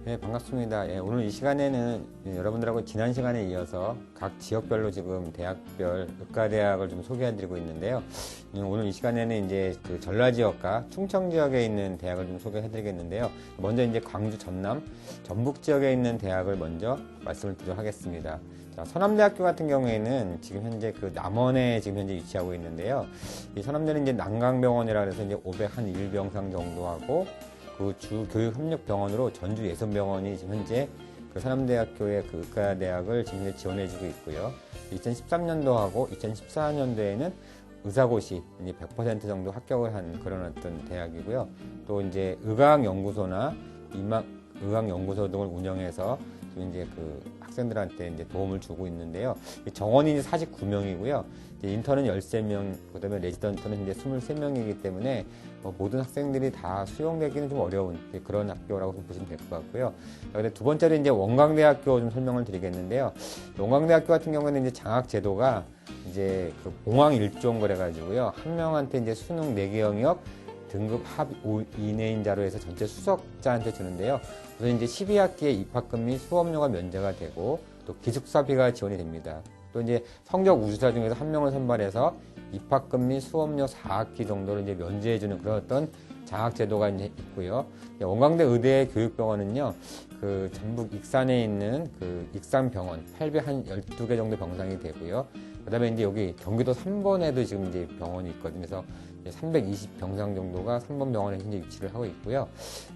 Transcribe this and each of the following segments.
네, 반갑습니다. 예, 오늘 이 시간에는 여러분들하고 지난 시간에 이어서 각 지역별로 지금 대학별 의과대학을 좀 소개해드리고 있는데요. 오늘 이 시간에는 이제 그 전라 지역과 충청 지역에 있는 대학을 좀 소개해드리겠는데요. 먼저 이제 광주, 전남, 전북 지역에 있는 대학을 먼저 말씀을 드리도록 하겠습니다. 자, 서남대학교 같은 경우에는 지금 현재 그 남원에 지금 현재 위치하고 있는데요. 이 서남대는 이제 난강병원이라 해서 이제 501병상 정도 하고 그 주 교육협력병원으로 전주 예선병원이 지금 현재 그 서남대학교의 그 의과대학을 지금 현재 지원해주고 있고요. 2013년도하고 2014년도에는 의사고시 이제 100% 정도 합격을 한 그런 어떤 대학이고요. 또 이제 의과학연구소나 의학연구소 등을 운영해서 지금 이제 그 학생들한테 이제 도움을 주고 있는데요. 정원이 49명이고요. 인턴은 13명, 그 다음에 레지던트는 이제 23명이기 때문에 모든 학생들이 다 수용되기는 좀 어려운 그런 학교라고 좀 보시면 될 것 같고요. 근데 두 번째로 이제 원광대학교 좀 설명을 드리겠는데요. 원광대학교 같은 경우는 이제 장학 제도가 이제 그 공항 일종 그래가지고요. 한 명한테 이제 수능 4개 영역 등급 합 5 이내인 자로 해서 전체 수석자한테 주는데요. 우선 이제 12학기에 입학금 및 수업료가 면제가 되고 또 기숙사비가 지원이 됩니다. 또 이제 성적 우수자 중에서 한 명을 선발해서 입학금 및 수업료 4학기 정도를 이제 면제해주는 그런 어떤 장학 제도가 이제 있고요. 원광대 의대 교육병원은요, 그 전북 익산에 있는 그 익산병원 812개 정도 병상이 되고요. 그 다음에 이제 여기 경기도 3번에도 지금 이제 병원이 있거든요. 그래서 320병상 정도가 3번 병원에 현재 위치를 하고 있고요.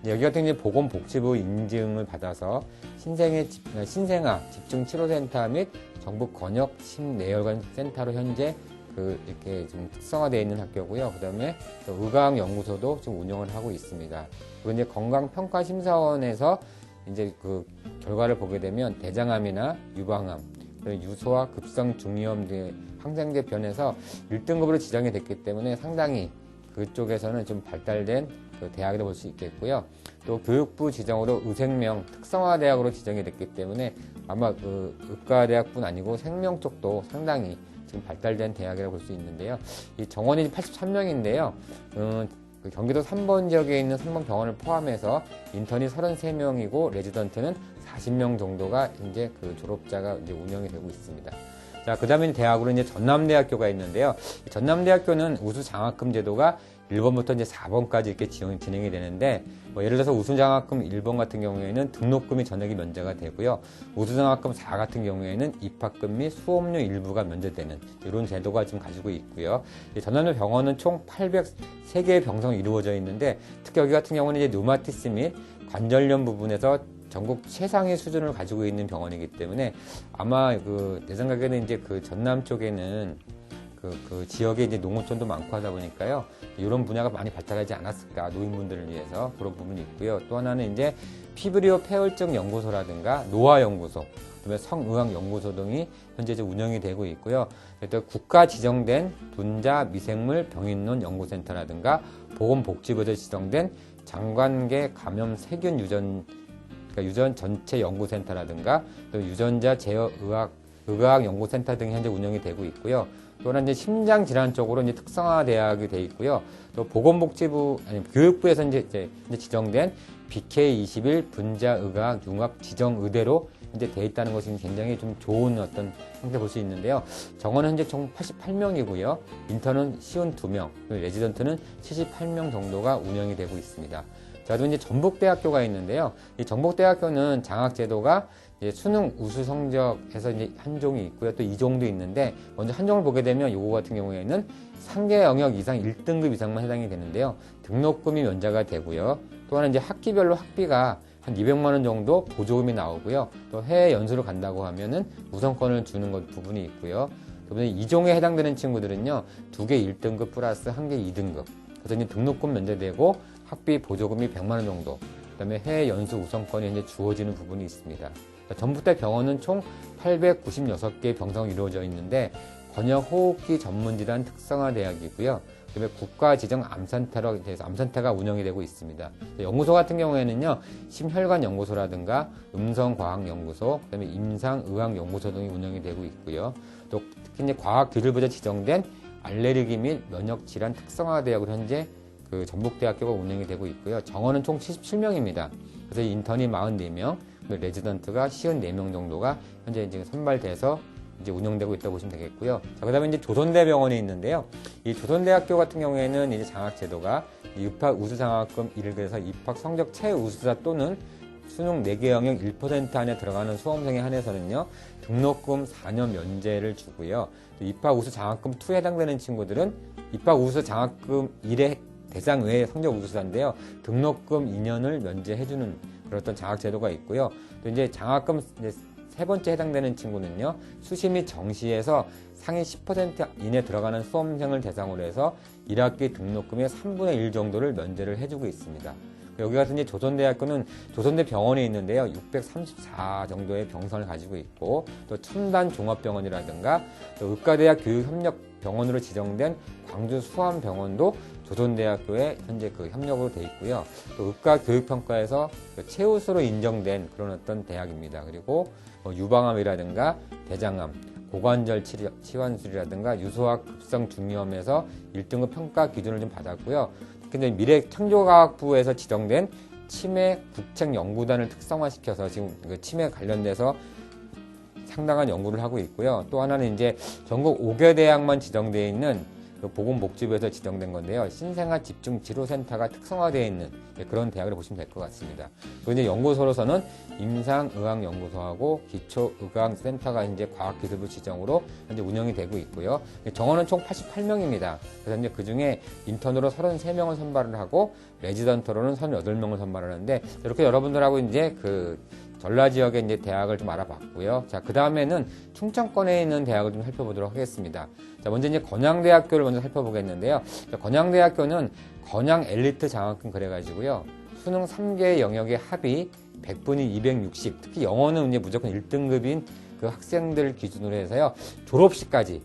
여기 같은 이제 보건복지부 인증을 받아서 신생아 집중치료센터 및 전북 권역 심내혈관 센터로 현재 이렇게 좀 특성화되어 있는 학교고요. 그 다음에 의과학연구소도 지금 운영을 하고 있습니다. 그리고 이제 건강평가심사원에서 이제 그 결과를 보게 되면 대장암이나 유방암, 유소와 급성 중이염 등의 항생제 변에서 1등급으로 지정이 됐기 때문에 상당히 그쪽에서는 좀 발달된 그 대학이라고 볼 수 있겠고요. 또 교육부 지정으로 의생명 특성화대학으로 지정이 됐기 때문에 아마 그 의과대학뿐 아니고 생명 쪽도 상당히 지금 발달된 대학이라고 볼 수 있는데요. 이 정원이 83명인데요. 그 경기도 3번 지역에 있는 3번 병원을 포함해서 인턴이 33명이고 레지던트는 40명 정도가 이제 그 졸업자가 이제 운영이 되고 있습니다. 자, 그 다음에 대학으로 이제 전남대학교가 있는데요. 전남대학교는 우수 장학금 제도가 1번부터 이제 4번까지 이렇게 진행이 되는데, 예를 들어서 우수 장학금 1번 같은 경우에는 등록금이 전액이 면제가 되고요. 우수 장학금 4 같은 경우에는 입학금 및 수업료 일부가 면제되는 이런 제도가 지금 가지고 있고요. 전남대 병원은 총 803개의 병상이 이루어져 있는데, 특히 여기 같은 경우는 이제 류마티스 및 관절염 부분에서 전국 최상의 수준을 가지고 있는 병원이기 때문에 아마 내 생각에는 이제 그 전남 쪽에는 그 지역에 이제 농어촌도 많고 하다 보니까요. 이런 분야가 많이 발달하지 않았을까, 노인분들을 위해서 그런 부분이 있고요. 또 하나는 이제 피부리오 폐혈증 연구소라든가 노화연구소, 그다음에 성의학연구소 등이 현재 이제 운영이 되고 있고요. 또 국가 지정된 분자 미생물 병인론 연구센터라든가 보건복지부에서 지정된 장관계 감염 세균 유전 전체 연구센터라든가 또 유전자 의학 연구센터 등이 현재 운영이 되고 있고요. 또한 이제 심장 질환 쪽으로 이제 특성화 대학이 되어 있고요. 또 교육부에서 이제 지정된 BK21 분자의학 융합 지정 의대로 이제 되어 있다는 것이 굉장히 좀 좋은 어떤 형태 볼 수 있는데요. 정원은 현재 총 88명이고요. 인턴은 52명, 레지던트는 78명 정도가 운영이 되고 있습니다. 자, 또 이제 전북대학교가 있는데요. 이 전북대학교는 장학제도가 이제 수능 우수 성적에서 이제 한 종이 있고요. 또 2종도 있는데, 먼저 한 종을 보게 되면 요거 같은 경우에는 3개 영역 이상 1등급 이상만 해당이 되는데요. 등록금이 면제가 되고요. 또 하나 이제 학기별로 학비가 한 200만 원 정도 보조금이 나오고요. 또 해외 연수를 간다고 하면은 우선권을 주는 것 부분이 있고요. 그다음에 2종에 해당되는 친구들은요, 2개 1등급 플러스 1개 2등급. 그래서 이제 등록금 면제되고 학비 보조금이 100만 원 정도, 그다음에 해외 연수 우선권이 이제 주어지는 부분이 있습니다. 전북대 병원은 총 896개의 병상으로 이루어져 있는데, 권역 호흡기 전문질환 특성화 대학이고요. 그다음에 국가 지정 암센터로 돼서 암센터가 운영이 되고 있습니다. 연구소 같은 경우에는요, 심혈관 연구소라든가 음성과학연구소, 그다음에 임상의학연구소 등이 운영이 되고 있고요. 또 특히 이제 과학기술부에 지정된 알레르기 및 면역질환 특성화 대학으로 현재 그 전북대학교가 운영이 되고 있고요. 정원은 총 77명입니다. 그래서 인턴이 44명, 레지던트가 54명 정도가 현재 이제 선발돼서 이제 운영되고 있다고 보시면 되겠고요. 자, 그다음에 이제 조선대병원이 있는데요. 이 조선대학교 같은 경우에는 이제 장학 제도가 입학 우수 장학금, 예를 들어서 입학 성적 최우수자 또는 수능 4개 영역 1% 안에 들어가는 수험생에 한해서는요, 등록금 4년 면제를 주고요. 또 입학 우수 장학금 2에 해당되는 친구들은 입학 우수 장학금 1의 대상 외의 성적 우수자인데요, 등록금 2년을 면제해주는 그런 어떤 장학 제도가 있고요. 또 이제 장학금 세 번째 해당되는 친구는요, 수시 및 정시에서 상위 10% 이내 들어가는 수험생을 대상으로 해서 1학기 등록금의 3분의 1 정도를 면제를 해주고 있습니다. 여기 같은 이제 조선대학교는 조선대병원에 있는데요, 634 정도의 병상을 가지고 있고, 또 첨단 종합병원이라든가 또 의과대학 교육협력병원으로 지정된 광주 수암병원도 조선대학교에 현재 그 협력으로 돼 있고요. 또 의과교육평가에서 최우수로 인정된 그런 어떤 대학입니다. 그리고 유방암이라든가 대장암, 고관절 치환술이라든가 유소학 급성 중이염에서 1등급 평가 기준을 좀 받았고요. 근데 미래창조과학부에서 지정된 치매 국책연구단을 특성화시켜서 지금 그 치매 관련돼서 상당한 연구를 하고 있고요. 또 하나는 이제 전국 5개 대학만 지정되어 있는 그 보건복지부에서 지정된 건데요. 신생아 집중치료센터가 특성화되어 있는 그런 대학을 보시면 될 것 같습니다. 그리고 이제 연구소로서는 임상의학연구소하고 기초의학센터가 이제 과학기술부 지정으로 현재 운영이 되고 있고요. 정원은 총 88명입니다. 그래서 이제 그 중에 인턴으로 33명을 선발을 하고 레지던트로는 38명을 선발하는데, 이렇게 여러분들하고 이제 그 전라 지역의 이제 대학을 좀 알아봤고요. 자, 그 다음에는 충청권에 있는 대학을 좀 살펴보도록 하겠습니다. 자, 먼저 이제 건양대학교를 먼저 살펴보겠는데요. 자, 건양대학교는 건양 엘리트 장학금 그래가지고요, 수능 3개 영역의 합이 100분이 260, 특히 영어는 이제 무조건 1등급인 그 학생들 기준으로 해서요, 졸업시까지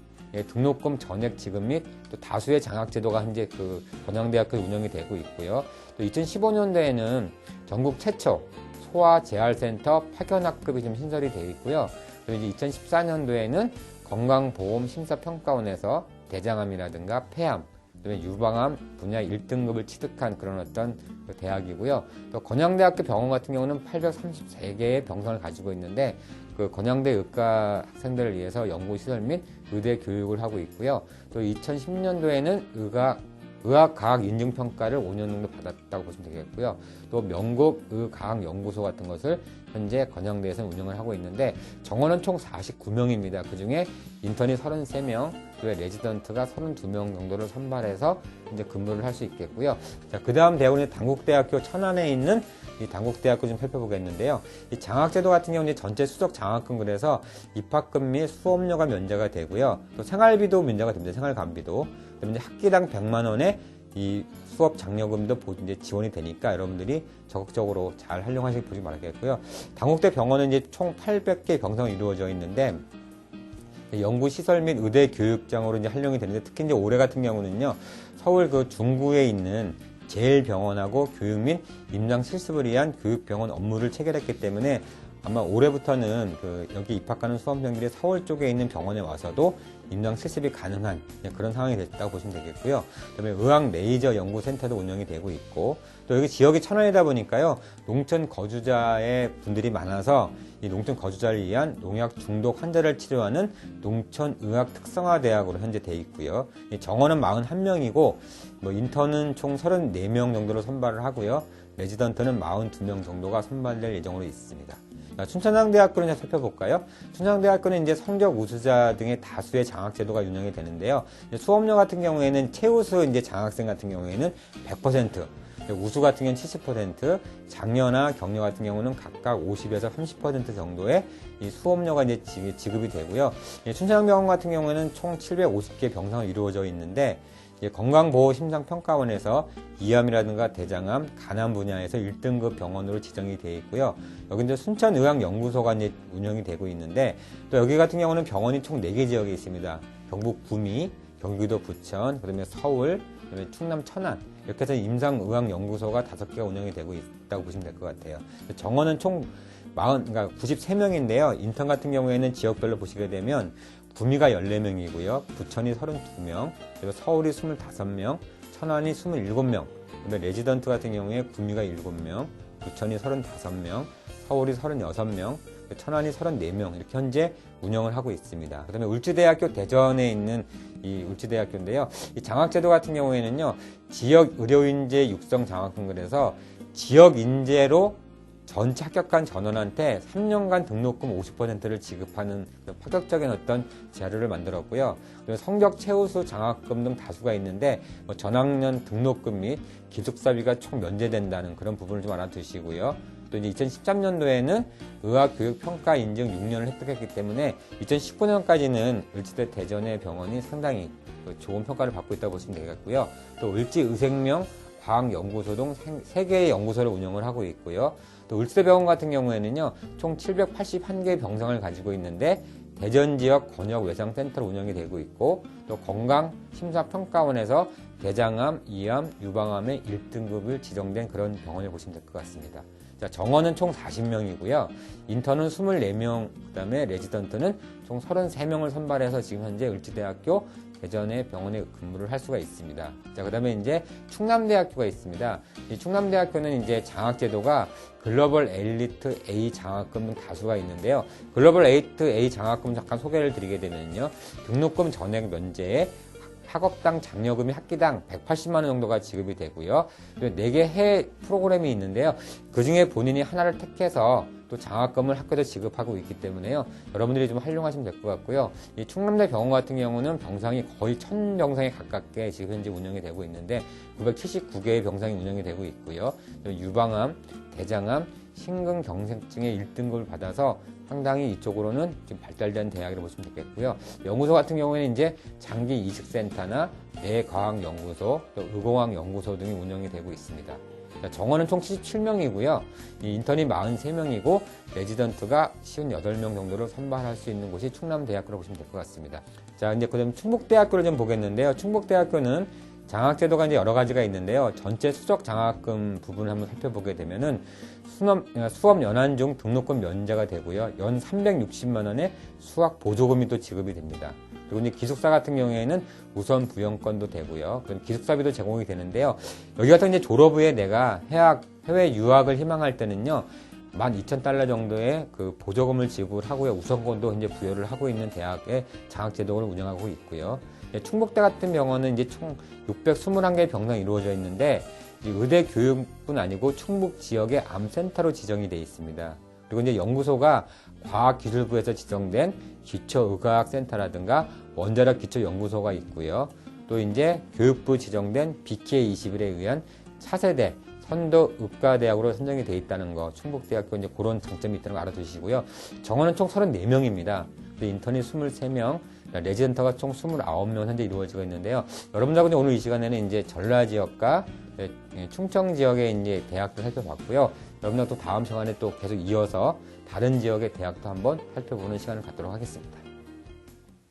등록금 전액 지급 및 또 다수의 장학 제도가 현재 그 건양대학교 운영이 되고 있고요. 또 2015년도에는 전국 최초 소아재활센터 파견학급이 좀 신설이 되어 있고요. 그리고 이제 2014년도에는 건강보험심사평가원에서 대장암이라든가 폐암, 그다음에 유방암 분야 1등급을 취득한 그런 어떤 대학이고요. 또 건양대학교 병원 같은 경우는 833개의 병상을 가지고 있는데, 그 건양대 의과 학생들을 위해서 연구시설 및 의대 교육을 하고 있고요. 또 2010년도에는 의학과학 인증평가를 5년 정도 받았다고 보시면 되겠고요. 또 명국의과학연구소 같은 것을 현재 건양대에서 운영을 하고 있는데, 정원은 총 49명입니다. 그 중에 인턴이 33명, 그리고 레지던트가 32명 정도를 선발해서 이제 근무를 할 수 있겠고요. 자, 그 다음 대학은 단국대학교 천안에 있는 이 단국대학교 좀 살펴보겠는데요. 이 장학제도 같은 경우는 전체 수석 장학금, 그래서 입학금 및 수업료가 면제가 되고요. 또 생활비도 면제가 됩니다. 생활관비도. 그다음에 이제 학기당 100만 원의 이 수업 장려금도 이제 지원이 되니까 여러분들이 적극적으로 잘 활용하시길 보시기 바라겠고요. 단국대 병원은 이제 총 800개 병상이 이루어져 있는데, 연구시설 및 의대 교육장으로 이제 활용이 되는데, 특히 이제 올해 같은 경우는요, 서울 그 중구에 있는 제일병원하고 교육 및 임상 실습을 위한 교육병원 업무를 체결했기 때문에 아마 올해부터는 그 여기 입학하는 수험생들이 서울 쪽에 있는 병원에 와서도 임상 실습이 가능한 그런 상황이 됐다고 보시면 되겠고요. 그다음에 의학 레이저 연구센터도 운영이 되고 있고, 또 여기 지역이 천안이다 보니까요, 농촌 거주자의 분들이 많아서 이 농촌 거주자를 위한 농약 중독 환자를 치료하는 농촌의학 특성화대학으로 현재 돼 있고요. 정원은 41명이고 뭐 인턴은 총 34명 정도로 선발을 하고요. 레지던트는 42명 정도가 선발될 예정으로 있습니다. 춘천향대학교를 살펴볼까요? 춘천향대학교는 이제 성적 우수자 등의 다수의 장학제도가 운영이 되는데요. 수업료 같은 경우에는 최우수 이제 장학생 같은 경우에는 100%, 우수 같은 경우는 70%, 장려나 격려 같은 경우는 각각 50에서 30% 정도의 이 수업료가 이제 지급이 되고요. 춘천향병원 같은 경우에는 총 750개 병상으로 이루어져 있는데, 건강보호심상평가원에서 이암이라든가 대장암, 간암 분야에서 1등급 병원으로 지정이 되어 있고요. 여기 이제 순천의학연구소가 이제 운영이 되고 있는데, 또 여기 같은 경우는 병원이 총 4개 지역에 있습니다. 경북 구미, 경기도 부천, 그다음에 서울, 그다음에 충남 천안, 이렇게 해서 임상의학연구소가 5개가 운영이 되고 있다고 보시면 될 것 같아요. 정원은 총 93명인데요. 인턴 같은 경우에는 지역별로 보시게 되면 구미가 14명이고요. 부천이 32명, 그리고 서울이 25명, 천안이 27명, 그다음에 레지던트 같은 경우에 구미가 7명, 부천이 35명, 서울이 36명, 천안이 34명 이렇게 현재 운영을 하고 있습니다. 그다음에 울지대학교 대전에 있는 이 울지대학교인데요. 이 장학제도 같은 경우에는요, 지역 의료인재 육성 장학금 그래서 지역 인재로 전체 합격한 전원한테 3년간 등록금 50%를 지급하는 파격적인 어떤 자료를 만들었고요. 그리고 성적 최우수 장학금 등 다수가 있는데 전학년 등록금 및 기숙사비가 총 면제된다는 그런 부분을 좀 알아두시고요. 또 이제 2013년도에는 의학교육평가 인증 6년을 획득했기 때문에 2019년까지는 을지대 대전의 병원이 상당히 좋은 평가를 받고 있다고 보시면 되겠고요. 또 을지의생명 과학연구소 등 3개의 연구소를 운영을 하고 있고요. 또 을지대병원 같은 경우에는요, 총 781개의 병상을 가지고 있는데 대전 지역 권역 외상센터로 운영이 되고 있고, 또 건강심사평가원에서 대장암, 이암, 유방암의 1등급을 지정된 그런 병원을 보시면 될 것 같습니다. 자, 정원은 총 40명이고요. 인턴은 24명, 그 다음에 레지던트는 총 33명을 선발해서 지금 현재 을지대학교 대전의 병원에 근무를 할 수가 있습니다. 자, 그 다음에 이제 충남대학교가 있습니다. 이 충남대학교는 이제 장학제도가 글로벌 엘리트 A 장학금 등 다수가 있는데요. 글로벌 엘리트 A 장학금 잠깐 소개를 드리게 되면요. 등록금 전액 면제에 학업당 장려금이 학기당 180만 원 정도가 지급이 되고요. 4개 해외 프로그램이 있는데요. 그 중에 본인이 하나를 택해서 또 장학금을 학교에서 지급하고 있기 때문에요. 여러분들이 좀 활용하시면 될 것 같고요. 이 충남대 병원 같은 경우는 병상이 거의 1000병상에 가깝게 지금 현재 운영이 되고 있는데 979개의 병상이 운영이 되고 있고요. 유방암, 대장암, 심근경색증의 1등급을 받아서 상당히 이쪽으로는 지금 발달된 대학이라고 보시면 되겠고요. 연구소 같은 경우에는 이제 장기 이식센터나 뇌과학연구소, 또 의공학연구소 등이 운영이 되고 있습니다. 정원은 총 77명이고요. 이 인턴이 43명이고 레지던트가 58명 정도를 선발할 수 있는 곳이 충남대학교라고 보시면 될 것 같습니다. 자, 이제 그다음 충북대학교를 좀 보겠는데요. 충북대학교는 장학제도가 이제 여러 가지가 있는데요. 전체 수적 장학금 부분을 한번 살펴보게 되면은 수업 연한 중 등록금 면제가 되고요. 연 360만 원의 수학 보조금이 또 지급이 됩니다. 그리고 이제 기숙사 같은 경우에는 우선 부영권도 되고요. 기숙사비도 제공이 되는데요. 여기 같은 이제 졸업 후에 내가 해외 유학을 희망할 때는요. 12,000달러 정도의 그 보조금을 지불하고요. 우선권도 이제 부여를 하고 있는 대학의 장학제도를 운영하고 있고요. 충북대 같은 병원은 이제 총 621개의 병상이 이루어져 있는데 의대 교육뿐 아니고 충북 지역의 암센터로 지정이 되어 있습니다. 그리고 이제 연구소가 과학기술부에서 지정된 기초의과학센터라든가 원자력 기초연구소가 있고요. 또 이제 교육부 지정된 BK21에 의한 차세대 선도의과대학으로 선정이 되어 있다는 거, 충북대학교 이제 그런 장점이 있다는 거 알아두시고요. 정원은 총 34명입니다. 인턴이 23명, 레지던트가 총 29명 현재 이루어지고 있는데요. 여러분들하고 오늘 이 시간에는 이제 전라 지역과 충청 지역의 이제 대학도 살펴봤고요. 여러분들 또 다음 시간에 또 계속 이어서 다른 지역의 대학도 한번 살펴보는 시간을 갖도록 하겠습니다.